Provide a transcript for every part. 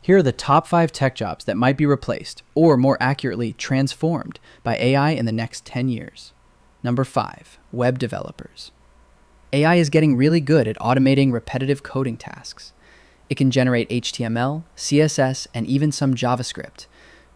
Here are the top 5 tech jobs that might be replaced, or more accurately, transformed by AI in the next 10 years. Number 5, web developers. AI is getting really good at automating repetitive coding tasks. It can generate HTML, CSS, and even some JavaScript.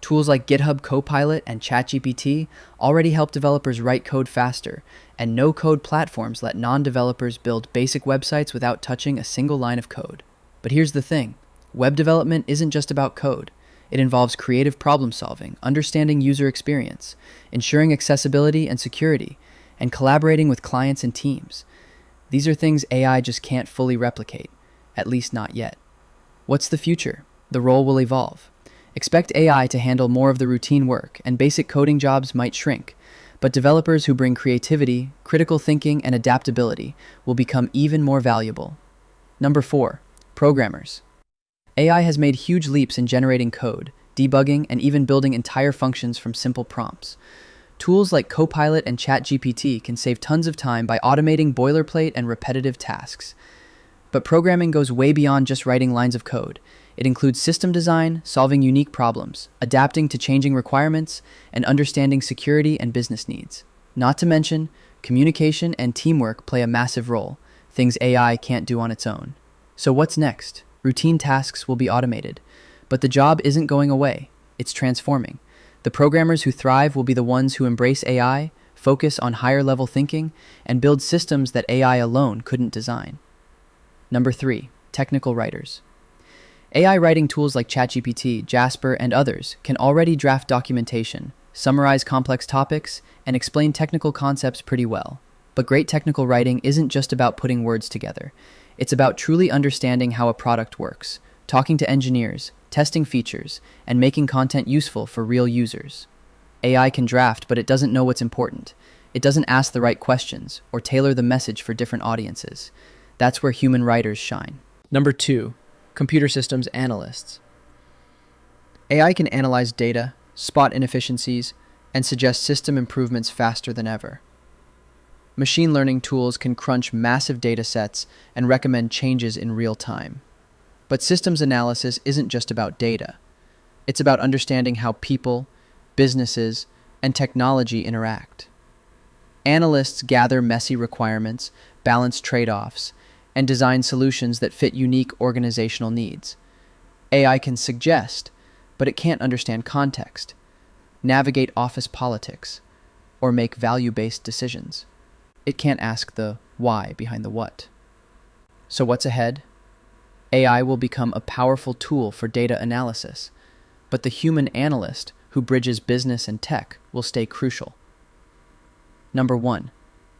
Tools like GitHub Copilot and ChatGPT already help developers write code faster, and no-code platforms let non-developers build basic websites without touching a single line of code. But here's the thing. Web development isn't just about code. It involves creative problem solving, understanding user experience, ensuring accessibility and security, and collaborating with clients and teams. These are things AI just can't fully replicate, at least not yet. What's the future? The role will evolve. Expect AI to handle more of the routine work, and basic coding jobs might shrink, but developers who bring creativity, critical thinking, and adaptability will become even more valuable. Number 4, programmers. AI has made huge leaps in generating code, debugging, and even building entire functions from simple prompts. Tools like Copilot and ChatGPT can save tons of time by automating boilerplate and repetitive tasks. But programming goes way beyond just writing lines of code. It includes system design, solving unique problems, adapting to changing requirements, and understanding security and business needs. Not to mention, communication and teamwork play a massive role, things AI can't do on its own. So what's next? Routine tasks will be automated, but the job isn't going away, it's transforming. The programmers who thrive will be the ones who embrace AI, focus on higher-level thinking, and build systems that AI alone couldn't design. Number 3, technical writers. AI writing tools like ChatGPT, Jasper, and others can already draft documentation, summarize complex topics, and explain technical concepts pretty well. But great technical writing isn't just about putting words together. It's about truly understanding how a product works, talking to engineers, testing features, and making content useful for real users. AI can draft, but it doesn't know what's important. It doesn't ask the right questions or tailor the message for different audiences. That's where human writers shine. Number 2, computer systems analysts. AI can analyze data, spot inefficiencies, and suggest system improvements faster than ever. Machine learning tools can crunch massive data sets and recommend changes in real time. But systems analysis isn't just about data. It's about understanding how people, businesses, and technology interact. Analysts gather messy requirements, balance trade-offs, and design solutions that fit unique organizational needs. AI can suggest, but it can't understand context, navigate office politics, or make value-based decisions. It can't ask the why behind the what. So what's ahead? AI will become a powerful tool for data analysis, but the human analyst who bridges business and tech will stay crucial. Number 1,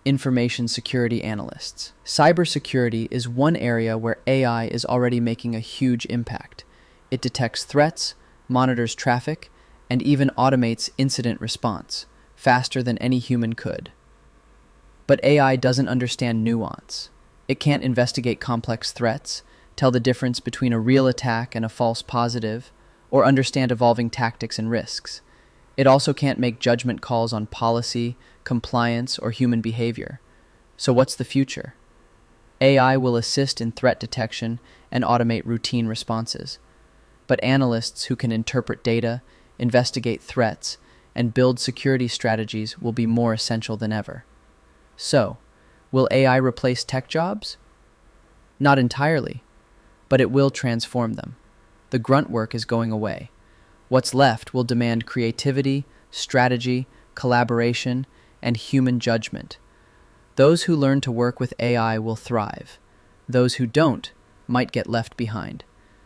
information security analysts. Cybersecurity is one area where AI is already making a huge impact. It detects threats, monitors traffic, and even automates incident response faster than any human could. But AI doesn't understand nuance. It can't investigate complex threats, tell the difference between a real attack and a false positive, or understand evolving tactics and risks. It also can't make judgment calls on policy, compliance, or human behavior. So what's the future? AI will assist in threat detection and automate routine responses. But analysts who can interpret data, investigate threats, and build security strategies will be more essential than ever. So, will AI replace tech jobs? Not entirely, but it will transform them. The grunt work is going away. What's left will demand creativity, strategy, collaboration, and human judgment. Those who learn to work with AI will thrive. Those who don't might get left behind.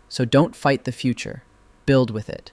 So don't fight the future. Build with it.